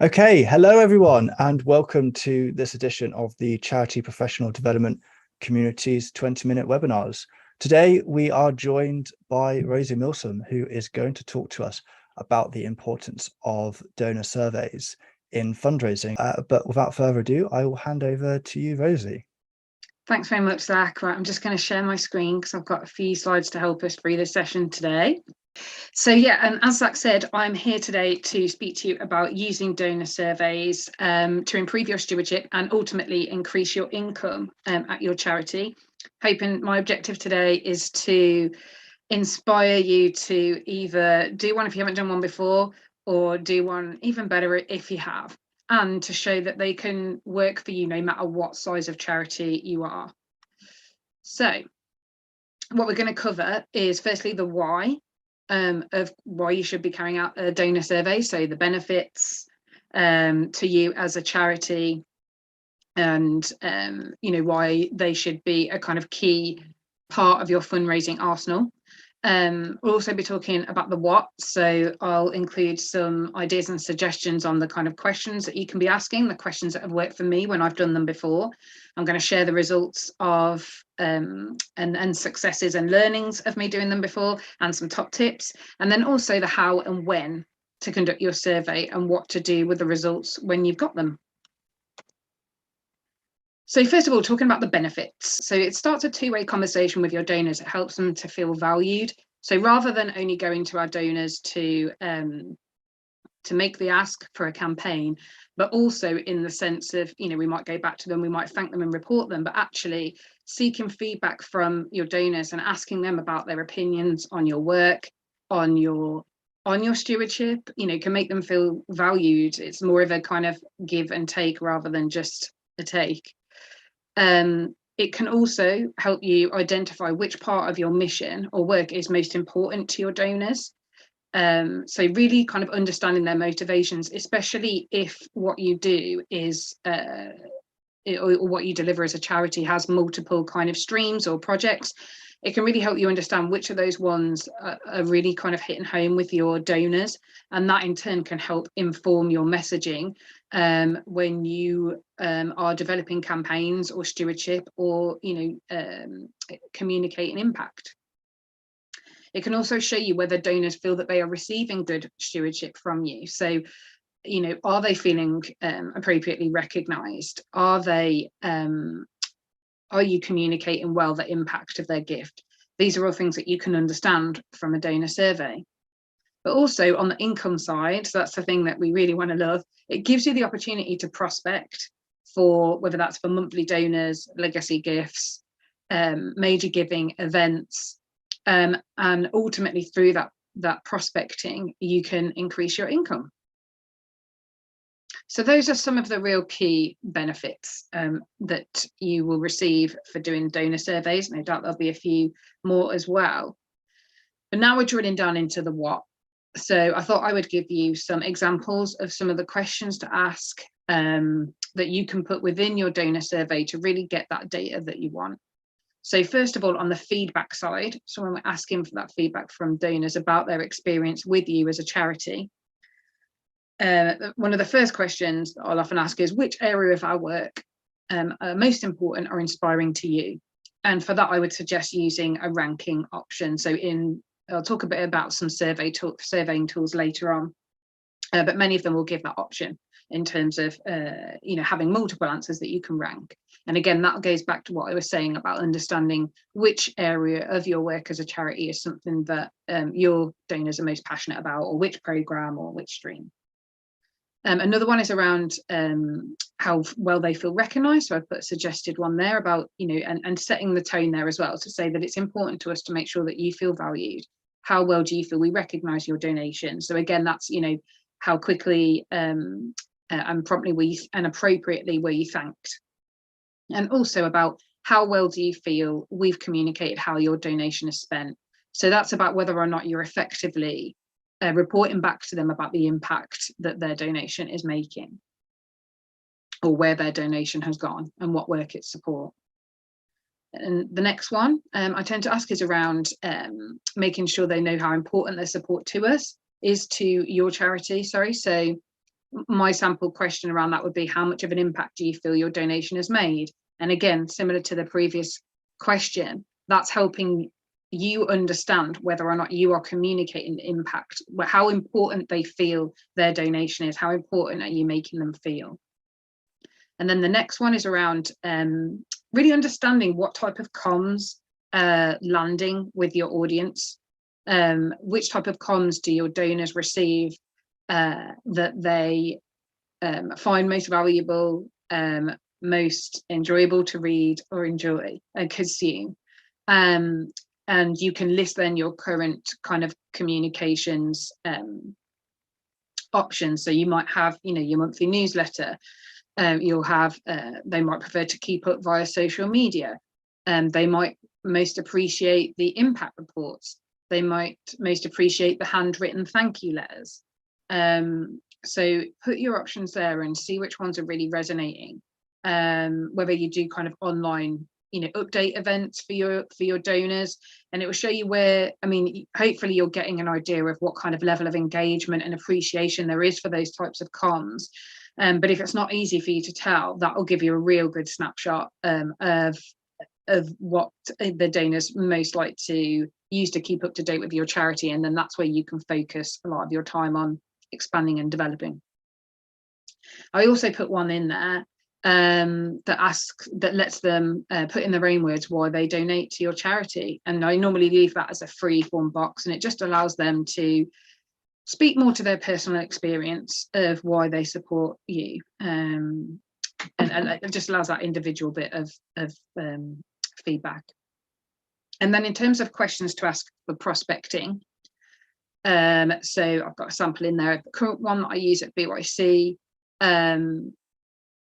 Okay, hello everyone, and welcome to this edition of the Charity Professional Development Community's 20-minute webinars. Today, we are joined by Rosie Milsom, who is going to talk to us about the importance of donor surveys in fundraising. But without further ado, I will hand over to you, Rosie. Thanks very much, Zach. Right, I'm just going to share my screen because I've got a few slides to help us through this session today. So as Zach said, I'm here today to speak to you about using donor surveys to improve your stewardship and ultimately increase your income at your charity. Hoping my objective today is to inspire you to either do one if you haven't done one before, or do one even better if you have, and to show that they can work for you no matter what size of charity you are. So what we're going to cover is firstly the why of why you should be carrying out a donor survey, so the benefits to you as a charity, and why they should be a kind of key part of your fundraising arsenal. We'll also be talking about the what, so I'll include some ideas and suggestions on the kind of questions that you can be asking, the questions that have worked for me when I've done them before. I'm going to share the results of and successes and learnings of me doing them before, and some top tips, and then also the how and when to conduct your survey and what to do with the results when you've got them. So first of all, talking about the benefits. So it starts a two-way conversation with your donors. It helps them to feel valued. So rather than only going to our donors to make the ask for a campaign, but also in the sense of, we might go back to them, we might thank them and report them, but actually seeking feedback from your donors and asking them about their opinions on your work, on your stewardship, can make them feel valued. It's more of a kind of give and take rather than just a take. It can also help you identify which part of your mission or work is most important to your donors. So really kind of understanding their motivations, especially if what you do is or what you deliver as a charity has multiple kind of streams or projects. It can really help you understand which of those ones are really kind of hitting home with your donors, and that in turn can help inform your messaging when you are developing campaigns or stewardship, or communicating impact. It can also show you whether donors feel that they are receiving good stewardship from you. So, are they feeling appropriately recognised? Are you communicating well the impact of their gift? These are all things that you can understand from a donor survey. But also on the income side, so that's the thing that we really want to love, it gives you the opportunity to prospect for, whether that's for monthly donors, legacy gifts, major giving events, and ultimately through that prospecting, you can increase your income. So those are some of the real key benefits that you will receive for doing donor surveys. No doubt there'll be a few more as well. But now we're drilling down into the what. So I thought I would give you some examples of some of the questions to ask that you can put within your donor survey to really get that data that you want. So first of all, on the feedback side, so when we're asking for that feedback from donors about their experience with you as a charity, one of the first questions I'll often ask is, which area of our work are most important or inspiring to you? And for that, I would suggest using a ranking option. So I'll talk a bit about some surveying tools later on, but many of them will give that option in terms of having multiple answers that you can rank. And again, that goes back to what I was saying about understanding which area of your work as a charity is something that your donors are most passionate about, or which program or which stream. Another one is around how well they feel recognised. So I've put a suggested one there about, and setting the tone there as well, to say that it's important to us to make sure that you feel valued. How well do you feel we recognise your donation? So again, that's, how quickly and promptly and appropriately were you thanked? And also about how well do you feel we've communicated how your donation is spent? So that's about whether or not you're effectively reporting back to them about the impact that their donation is making, or where their donation has gone and what work it supports. And the next one I tend to ask is around making sure they know how important their support to us is to your charity. So my sample question around that would be, how much of an impact do you feel your donation has made? And again, similar to the previous question, that's helping you understand whether or not you are communicating the impact, how important they feel their donation is, how important are you making them feel. And then the next one is around really understanding what type of comms landing with your audience. Which type of comms do your donors receive that they find most valuable, most enjoyable to read or enjoy and consume. And you can list then your current kind of communications options. So you might have, your monthly newsletter. You'll have, they might prefer to keep up via social media. They might most appreciate the impact reports. They might most appreciate the handwritten thank you letters. So put your options there and see which ones are really resonating. Whether you do kind of online, update events for your donors, and it will show you where, hopefully you're getting an idea of what kind of level of engagement and appreciation there is for those types of comms. But if it's not easy for you to tell, that will give you a real good snapshot of what the donors most like to use to keep up to date with your charity, and then that's where you can focus a lot of your time on expanding and developing. I also put one in there that lets them put in their own words why they donate to your charity, and I normally leave that as a free form box, and it just allows them to speak more to their personal experience of why they support you, and it just allows that individual bit of feedback. And then in terms of questions to ask for prospecting, so I've got a sample in there. The current one that I use at BYC,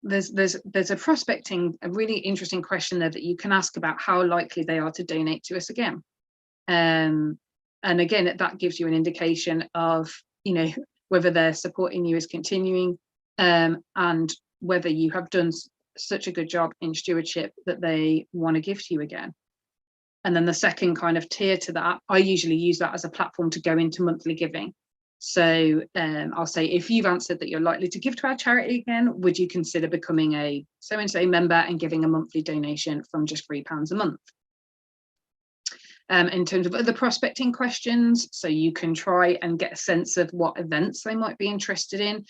there's a prospecting, a really interesting question there that you can ask about how likely they are to donate to us again. And again, that gives you an indication of, whether they're supporting you as continuing, and whether you have done such a good job in stewardship that they want to give to you again. And then the second kind of tier to that, I usually use that as a platform to go into monthly giving. So I'll say, if you've answered that you're likely to give to our charity again, would you consider becoming a so-and-so member and giving a monthly donation from just £3 a month? In terms of other prospecting questions, so you can try and get a sense of what events they might be interested in.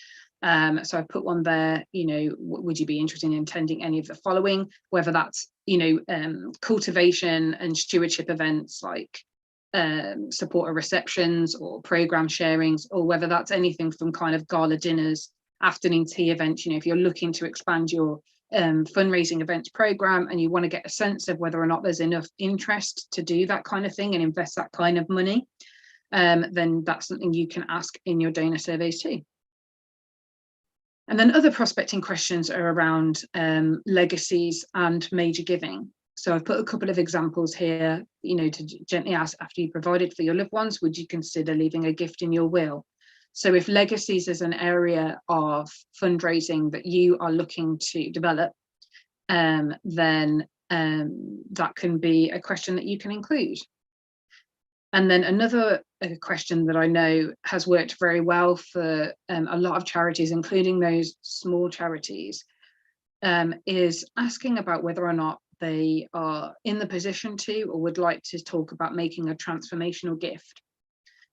So I've put one there, would you be interested in attending any of the following, whether that's, cultivation and stewardship events like supporter receptions or program sharings, or whether that's anything from kind of gala dinners, afternoon tea events. If you're looking to expand your fundraising events program and you want to get a sense of whether or not there's enough interest to do that kind of thing and invest that kind of money, then that's something you can ask in your donor surveys too. And then other prospecting questions are around legacies and major giving. So I've put a couple of examples here, to gently ask, after you provided for your loved ones, would you consider leaving a gift in your will? So if legacies is an area of fundraising that you are looking to develop, then that can be a question that you can include. And then another question that I know has worked very well for a lot of charities, including those small charities, is asking about whether or not they are in the position to or would like to talk about making a transformational gift.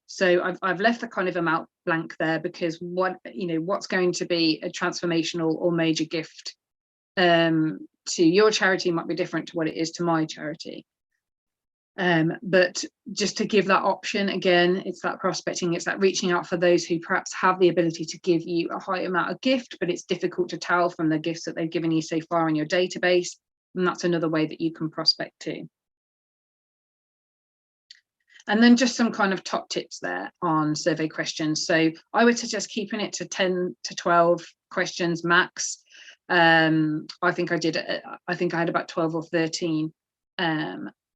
So I've left the kind of amount blank there, because what's going to be a transformational or major gift to your charity might be different to what it is to my charity. But just to give that option, again, it's that prospecting, it's that reaching out for those who perhaps have the ability to give you a high amount of gift, but it's difficult to tell from the gifts that they've given you so far in your database. And that's another way that you can prospect too. And then just some kind of top tips there on survey questions. So I would suggest keeping it to 10 to 12 questions max. I think I had about 12 or 13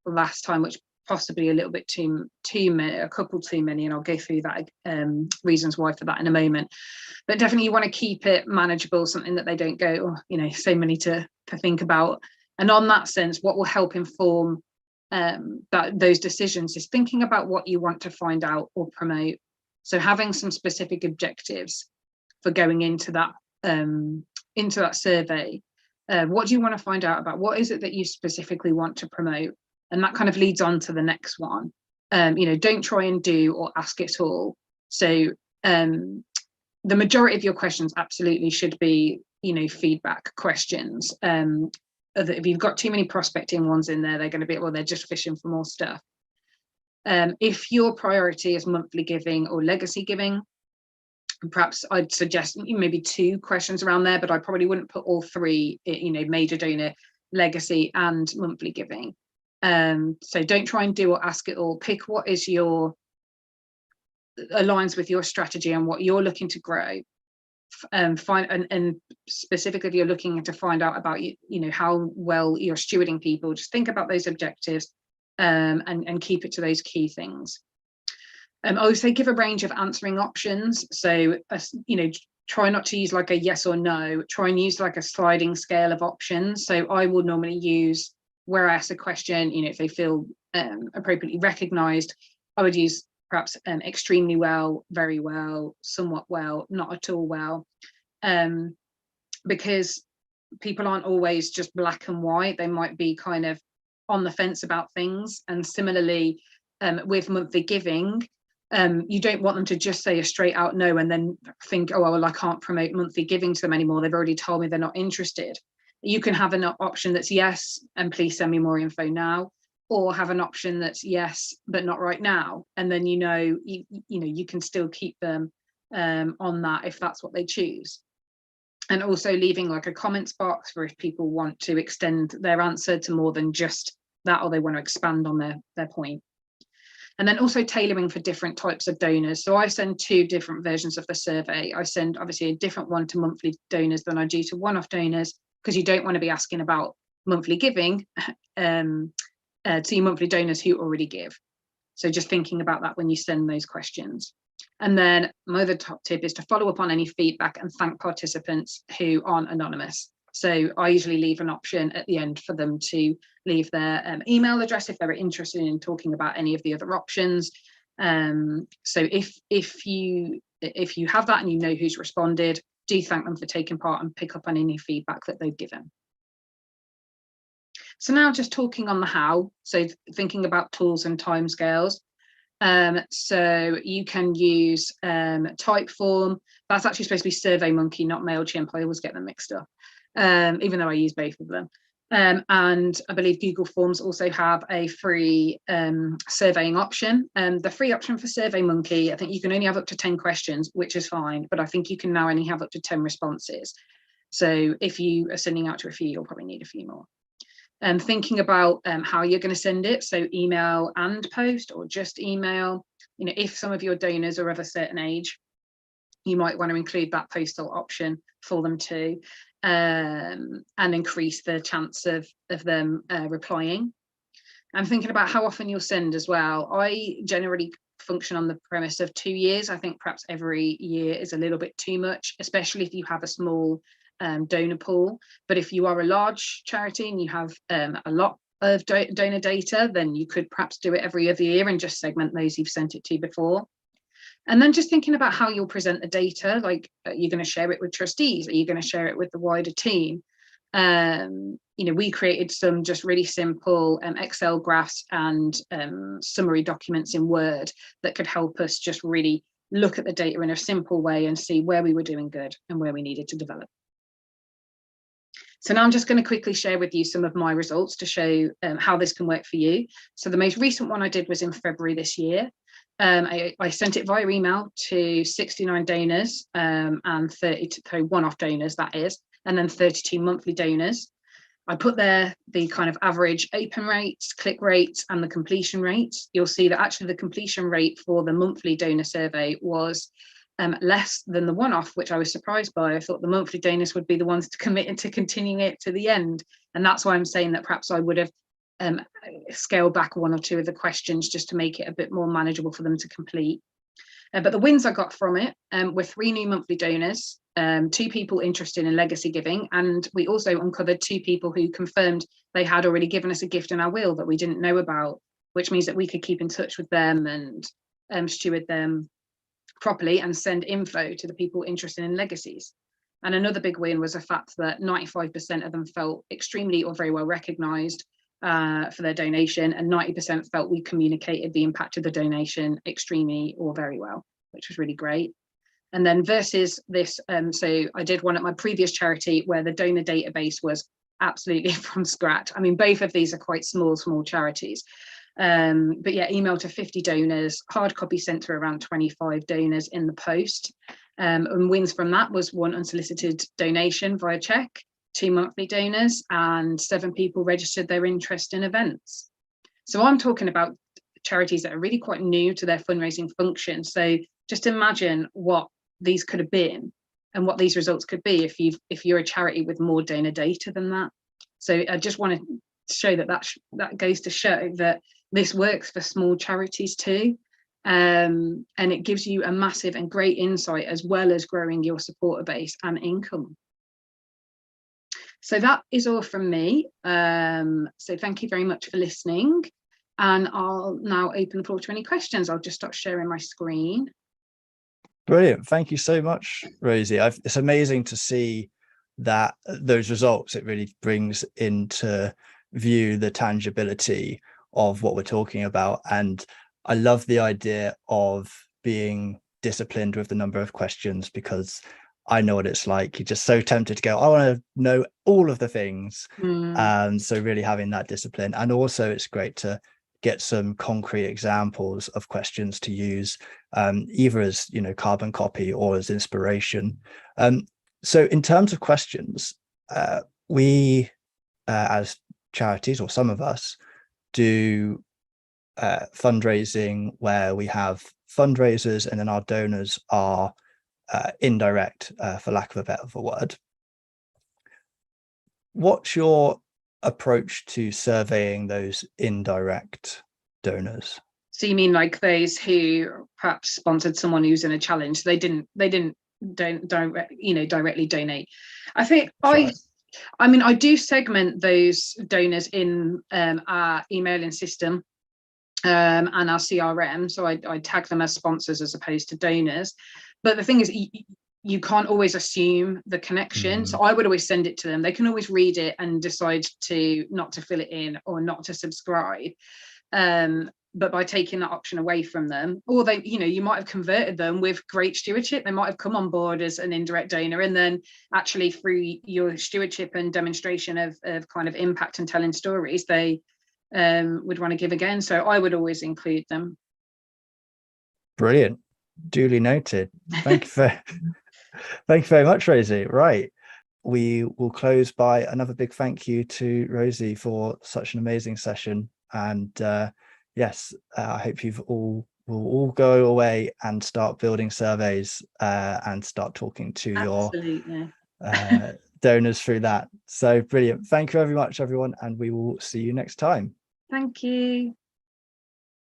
last time, which possibly a little bit too many, a couple too many, and I'll go through that reasons why for that in a moment. But definitely you want to keep it manageable, something that they don't go, so many to think about. And on that sense, what will help inform those decisions is thinking about what you want to find out or promote. So having some specific objectives for going into that survey. What do you want to find out about? What is it that you specifically want to promote? And that kind of leads on to the next one. Don't try and do or ask it all. So the majority of your questions absolutely should be, feedback questions. If you've got too many prospecting ones in there, they're going to be, well, they're just fishing for more stuff. If your priority is monthly giving or legacy giving, perhaps I'd suggest maybe 2 questions around there, but I probably wouldn't put all 3, major donor, legacy and monthly giving. So don't try and do or ask it all. Pick what is aligns with your strategy and what you're looking to grow. And specifically if you're looking to find out about how well you're stewarding people, just think about those objectives and keep it to those key things. I would say give a range of answering options. So, try not to use like a yes or no, try and use like a sliding scale of options. So I will normally use, where I ask a question, if they feel appropriately recognised, I would use perhaps extremely well, very well, somewhat well, not at all well, because people aren't always just black and white. They might be kind of on the fence about things. And similarly, with monthly giving, you don't want them to just say a straight out no and then think, oh, well, I can't promote monthly giving to them anymore. They've already told me they're not interested. You can have an option that's yes, and please send me more info now, or have an option that's yes, but not right now. And then, you can still keep them on that if that's what they choose. And also leaving like a comments box for if people want to extend their answer to more than just that, or they want to expand on their point. And then also tailoring for different types of donors. So I send 2 different versions of the survey. I send obviously a different one to monthly donors than I do to one-off donors, because you don't want to be asking about monthly giving to your monthly donors who already give. So just thinking about that when you send those questions. And then my other top tip is to follow up on any feedback and thank participants who aren't anonymous. So I usually leave an option at the end for them to leave their email address if they're interested in talking about any of the other options. So if you have that and you know who's responded, do thank them for taking part and pick up on any feedback that they've given. So now just talking on the how, so thinking about tools and timescales. So you can use Typeform. That's actually supposed to be SurveyMonkey, not MailChimp. I always get them mixed up, even though I use both of them. And I believe Google Forms also have a free surveying option. The free option for SurveyMonkey, I think you can only have up to 10 questions, which is fine, but I think you can now only have up to 10 responses. So if you are sending out to a few, you'll probably need a few more. Thinking about how you're going to send it, so email and post or just email. If some of your donors are of a certain age, you might want to include that postal option for them too, and increase the chance of them replying. I'm thinking about how often you'll send as well. I generally function on the premise of 2 years. I think perhaps every year is a little bit too much, especially if you have a small donor pool. But if you are a large charity and you have a lot of donor data, then you could perhaps do it every other year and just segment those you've sent it to before. And then just thinking about how you'll present the data, like you're going to share it with trustees, are you going to share it with the wider team? We created some just really simple Excel graphs and summary documents in Word that could help us just really look at the data in a simple way and see where we were doing good and where we needed to develop. So now I'm just going to quickly share with you some of my results to show how this can work for you. So the most recent one I did was in February this year. I sent it via email to 69 donors and 32 one-off donors, that is, and then 32 monthly donors. I put there the kind of average open rates, click rates, and the completion rates. You'll see that actually the completion rate for the monthly donor survey was less than the one-off, which I was surprised by. I thought the monthly donors would be the ones to commit to continuing it to the end. And that's why I'm saying that perhaps I would have scaled back 1 or 2 of the questions just to make it a bit more manageable for them to complete. But the wins I got from it were 3 new monthly donors, 2 people interested in legacy giving, and we also uncovered 2 people who confirmed they had already given us a gift in our will that we didn't know about, which means that we could keep in touch with them and steward them properly and send info to the people interested in legacies. And another big win was the fact that 95% of them felt extremely or very well recognised for their donation, and 90% felt we communicated the impact of the donation extremely or very well, which was really great. And then versus this, so I did one at my previous charity where the donor database was absolutely from scratch. I mean, both of these are quite small charities. But yeah, email to 50 donors, hard copy sent to around 25 donors in the post. And wins from that was 1 unsolicited donation via check, 2 monthly donors, and 7 people registered their interest in events. So I'm talking about charities that are really quite new to their fundraising function. So just imagine what these could have been and what these results could be if you're a charity with more donor data than that. So I just want to show that goes to show that this works for small charities too. And it gives you a massive and great insight, as well as growing your supporter base and income. So that is all from me. So thank you very much for listening. And I'll now open the floor to any questions. I'll just stop sharing my screen. Brilliant. Thank you so much, Rosie. It's amazing to see that those results. It really brings into view the tangibility of what we're talking about. And I love the idea of being disciplined with the number of questions, because I know what it's like. You're just so tempted to go, I want to know all of the things. So really having that discipline. And also it's great to get some concrete examples of questions to use, either as, carbon copy or as inspiration. So in terms of questions, we as charities, or some of us, do fundraising where we have fundraisers and then our donors are indirect, for lack of a better word. What's your approach to surveying those indirect donors? So you mean like those who perhaps sponsored someone who's in a challenge? They didn't directly donate. I think I mean, I do segment those donors in our emailing system and our CRM. So I tag them as sponsors as opposed to donors. But the thing is, you can't always assume the connection. So I would always send it to them. They can always read it and decide not to fill it in or not to subscribe. But by taking that option away from them, or they, you might have converted them with great stewardship. They might have come on board as an indirect donor, and then actually through your stewardship and demonstration of kind of impact and telling stories, they would want to give again. So I would always include them. Brilliant. Duly noted. Thank you very much, Rosie. Right. We will close by another big thank you to Rosie for such an amazing session. And yes, I hope will all go away and start building surveys and start talking to your donors through that. So brilliant. Thank you very much, everyone. And we will see you next time. Thank you.